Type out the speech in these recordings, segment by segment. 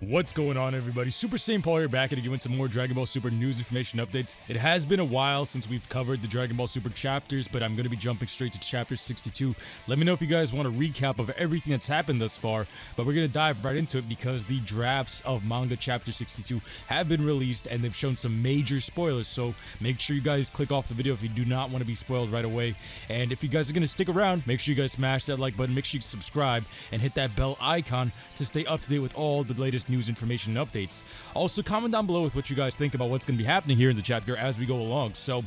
What's going on, everybody? Super Saiyan Paul here, back at again with some more Dragon Ball Super news information updates. It has been a while since we've covered the Dragon Ball Super chapters, but I'm going to be jumping straight to chapter 62. Let me know if you guys want a recap of everything that's happened thus far, but we're going to dive right into it because the drafts of manga chapter 62 have been released and they've shown some major spoilers, so make sure you guys click off the video if you do not want to be spoiled right away. And if you guys are going to stick around, make sure you guys smash that like button, make sure you subscribe, and hit that bell icon to stay up to date with all the latest news information and updates. Also, comment down below with what you guys think about what's going to be happening here in the chapter as we go along. So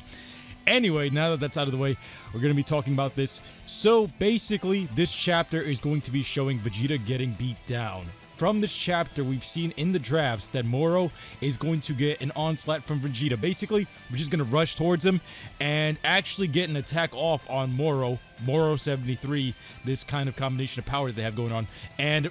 anyway, now that that's out of the way, we're going to be talking about this. So basically, this chapter is going to be showing Vegeta getting beat down. From this chapter, we've seen in the drafts that MORO is going to get an onslaught from Vegeta. Basically, Vegeta's going to rush towards him and actually get an attack off on MORO 73, this kind of combination of power that they have going on. And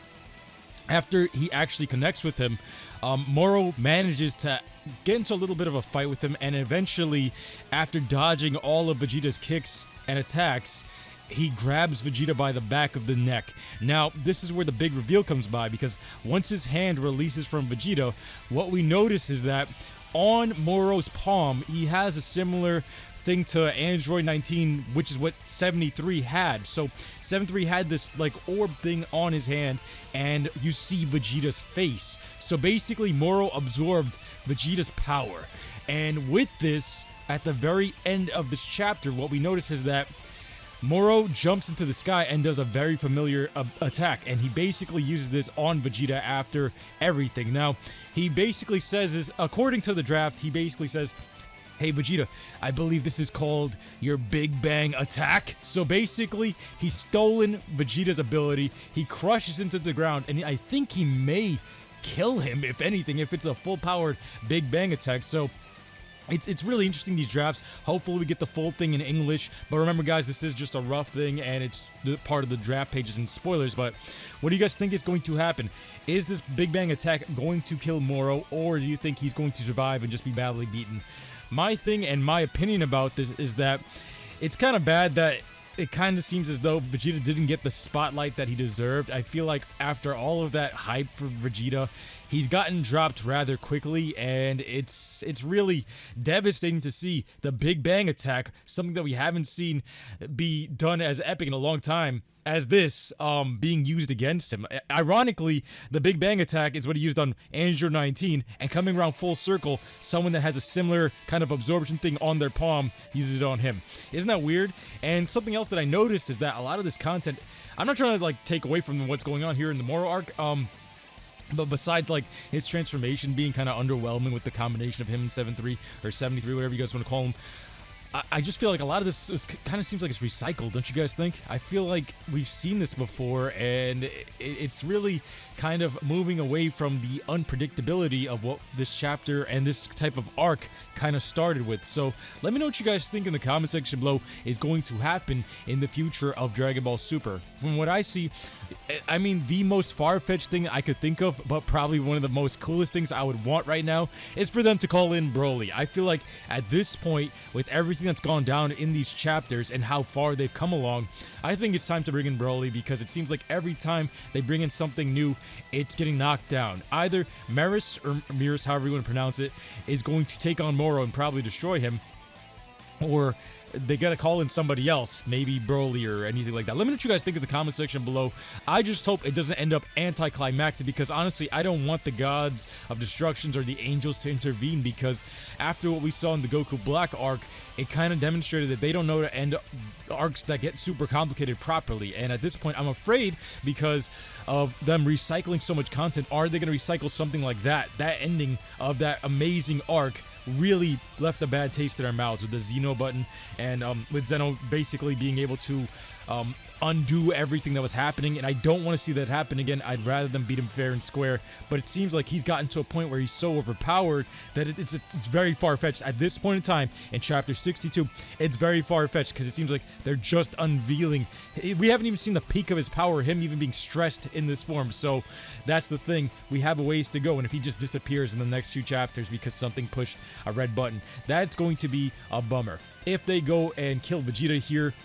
after he actually connects with him, MORO manages to get into a little bit of a fight with him, and eventually, after dodging all of Vegeta's kicks and attacks, he grabs Vegeta by the back of the neck. Now, this is where the big reveal comes by, because once his hand releases from Vegeta, what we notice is that on MORO's palm, he has a similar thing to Android 19, which is what 73 had. So 73 had this like orb thing on his hand, and you see Vegeta's face. So basically, MORO absorbed Vegeta's power. And with this, at the very end of this chapter, what we notice is that MORO jumps into the sky and does a very familiar attack, and he basically uses this on Vegeta after everything. Now, he basically says this, according to the draft, he basically says, "Hey Vegeta, I believe this is called your Big Bang attack." So basically, he's stolen Vegeta's ability, he crushes into the ground, and I think he may kill him, if anything, if it's a full-powered Big Bang attack. So it's really interesting, these drafts. Hopefully we get the full thing in English, but remember guys, this is just a rough thing and it's part of the draft pages and spoilers. But what do you guys think is going to happen? Is this Big Bang attack going to kill MORO, or do you think he's going to survive and just be badly beaten? My thing and my opinion about this is that it's kind of bad that it kind of seems as though Vegeta didn't get the spotlight that he deserved. I feel like after all of that hype for Vegeta, he's gotten dropped rather quickly, and it's really devastating to see the Big Bang attack, something that we haven't seen be done as epic in a long time, as this being used against him. Ironically, the Big Bang attack is what he used on Android 19, and coming around full circle, someone that has a similar kind of absorption thing on their palm uses it on him. Isn't that weird? And something else that I noticed is that a lot of this content, I'm not trying to like take away from what's going on here in the MORO arc, but besides like his transformation being kind of underwhelming with the combination of him and 73 or 73, whatever you guys want to call him, I just feel like a lot of this kind of seems like it's recycled, don't you guys think? I feel like we've seen this before, and it's really kind of moving away from the unpredictability of what this chapter and this type of arc kind of started with. So let me know what you guys think in the comment section below is going to happen in the future of Dragon Ball Super. From what I see, I mean, the most far-fetched thing I could think of, but probably one of the most coolest things I would want right now, is for them to call in Broly. I feel like at this point, with everything that's gone down in these chapters and how far they've come along, I think it's time to bring in Broly, because it seems like every time they bring in something new, it's getting knocked down. Either Maris, or Miris, however you want to pronounce it, is going to take on MORO and probably destroy him, or they gotta call in somebody else, maybe Broly or anything like that. Let me know what you guys think in the comment section below. I just hope it doesn't end up anticlimactic, because honestly, I don't want the gods of destructions or the angels to intervene, because after what we saw in the Goku Black arc, it kind of demonstrated that they don't know how to end arcs that get super complicated properly. And at this point, I'm afraid, because of them recycling so much content, are they going to recycle something like that? That ending of that amazing arc really left a bad taste in our mouths with the Xeno button, and with Zeno basically being able to undo everything that was happening, and I don't want to see that happen again. I'd rather them beat him fair and square, but it seems like he's gotten to a point where he's so overpowered that it's very far-fetched. At this point in time, in chapter 62, it's very far-fetched, because it seems like they're just unveiling. We haven't even seen the peak of his power, him even being stressed in this form, so that's the thing. We have a ways to go, and if he just disappears in the next few chapters because something pushed a red button, that's going to be a bummer. If they go and kill Vegeta here,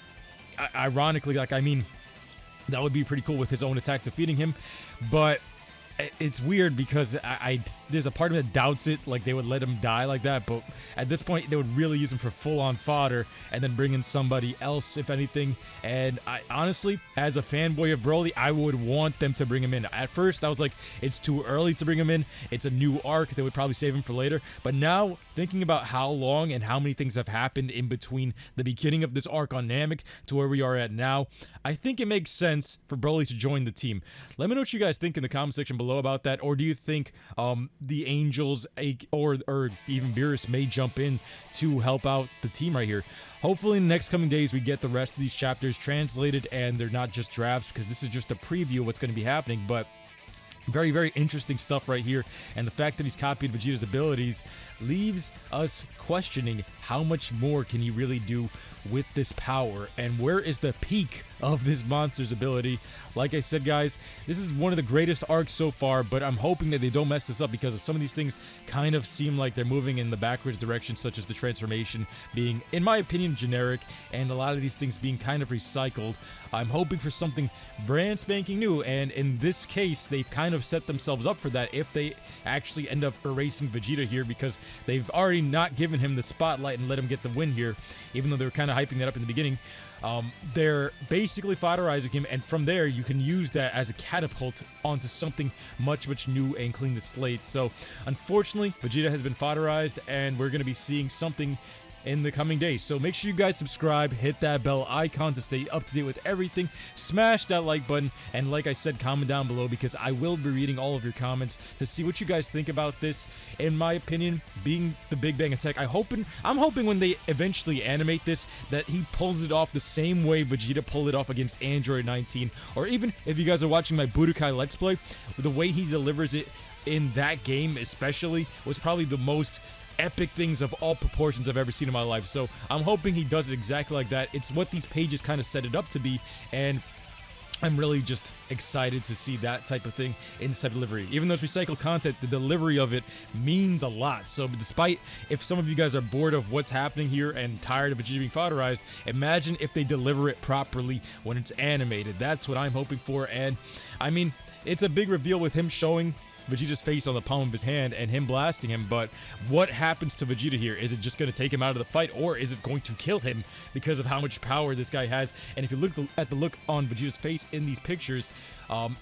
ironically, like, I mean, that would be pretty cool with his own attack defeating him, but it's weird because there's a part of me that doubts it, like they would let him die like that, but at this point they would really use him for full-on fodder and then bring in somebody else if anything. And I honestly, as a fanboy of Broly, I would want them to bring him in. At first I was like, it's too early to bring him in, it's a new arc, they would probably save him for later. But now thinking about how long and how many things have happened in between the beginning of this arc on Namek to where we are at now, I think it makes sense for Broly to join the team. Let me know what you guys think in the comment section below about that, or do you think the Angels or even Beerus may jump in to help out the team right here? Hopefully in the next coming days we get the rest of these chapters translated and they're not just drafts, because this is just a preview of what's going to be happening. But very, very interesting stuff right here, and the fact that he's copied Vegeta's abilities leaves us questioning how much more can he really do with this power, and where is the peak of this monster's ability. Like I said, guys, this is one of the greatest arcs so far, but I'm hoping that they don't mess this up, because some of these things kind of seem like they're moving in the backwards direction, such as the transformation being, in my opinion, generic, and a lot of these things being kind of recycled. I'm hoping for something brand spanking new, and in this case they've kind of set themselves up for that if they actually end up erasing Vegeta here, because they've already not given him the spotlight and let him get the win here, even though they were kind of hyping that up in the beginning. They're basically fodderizing him, and from there you can use that as a catapult onto something much, much new and clean the slate. So unfortunately Vegeta has been fodderized, and we're going to be seeing something in the coming days. So make sure you guys subscribe, hit that bell icon to stay up to date with everything, smash that like button, and like I said, comment down below, because I will be reading all of your comments to see what you guys think about this. In my opinion, being the Big Bang Attack, I'm hoping when they eventually animate this that he pulls it off the same way Vegeta pulled it off against Android 19, or even if you guys are watching my Budokai Let's Play, the way he delivers it in that game especially was probably the most epic things of all proportions I've ever seen in my life. So I'm hoping he does it exactly like that. It's what these pages kind of set it up to be, and I'm really just excited to see that type of thing in set delivery. Even though it's recycled content, the delivery of it means a lot. So despite if some of you guys are bored of what's happening here and tired of Vegeta being fodderized, imagine if they deliver it properly when it's animated. That's what I'm hoping for. And I mean, it's a big reveal with him showing Vegeta's face on the palm of his hand and him blasting him, but what happens to Vegeta here? Is it just going to take him out of the fight, or is it going to kill him because of how much power this guy has? And if you look at the look on Vegeta's face in these pictures,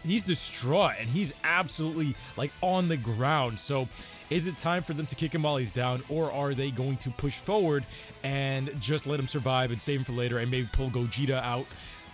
he's distraught and he's absolutely like on the ground. So is it time for them to kick him while he's down, or are they going to push forward and just let him survive and save him for later and maybe pull Gogeta out?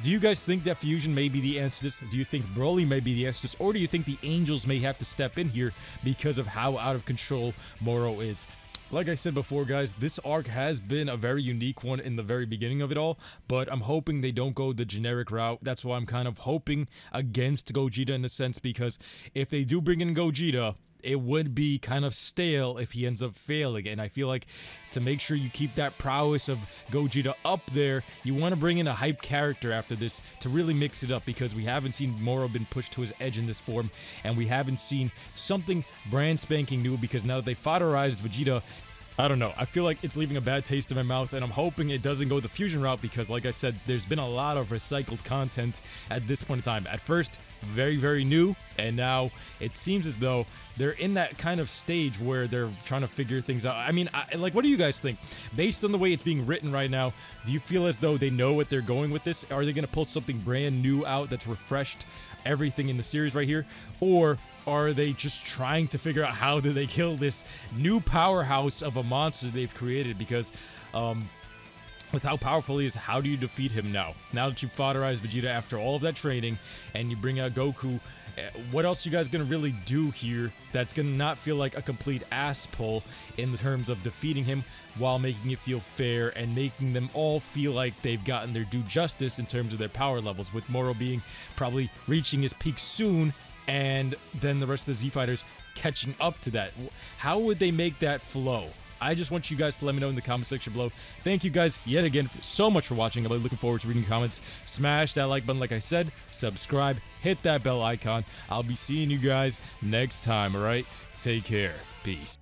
Do you guys think that fusion may be the answer to this? Do you think Broly may be the answer to this? Or do you think the Angels may have to step in here because of how out of control MORO is? Like I said before, guys, this arc has been a very unique one in the very beginning of it all, but I'm hoping they don't go the generic route. That's why I'm kind of hoping against Gogeta in a sense, because if they do bring in Gogeta, it would be kind of stale if he ends up failing. And I feel like to make sure you keep that prowess of Gogeta up there, you want to bring in a hype character after this to really mix it up, because we haven't seen MORO been pushed to his edge in this form, and we haven't seen something brand spanking new, because now that they fodderized Vegeta, I don't know, I feel like it's leaving a bad taste in my mouth, and I'm hoping it doesn't go the fusion route, because like I said, there's been a lot of recycled content at this point in time. At first, very, very new, and now it seems as though they're in that kind of stage where they're trying to figure things out. I mean, like, what do you guys think? Based on the way it's being written right now, do you feel as though they know what they're going with this? Are they going to pull something brand new out that's refreshed everything in the series right here? Or are they just trying to figure out how do they kill this new powerhouse of a monster they've created? Because with how powerful he is, how do you defeat him now? Now that you've fodderized Vegeta after all of that training and you bring out Goku, what else you guys gonna really do here that's gonna not feel like a complete ass pull in terms of defeating him, while making it feel fair and making them all feel like they've gotten their due justice in terms of their power levels, with MORO being probably reaching his peak soon, and then the rest of the Z Fighters catching up to that? How would they make that flow? I just want you guys to let me know in the comment section below. Thank you guys yet again so much for watching. I'm looking forward to reading your comments. Smash that like button like I said. Subscribe. Hit that bell icon. I'll be seeing you guys next time, alright? Take care. Peace.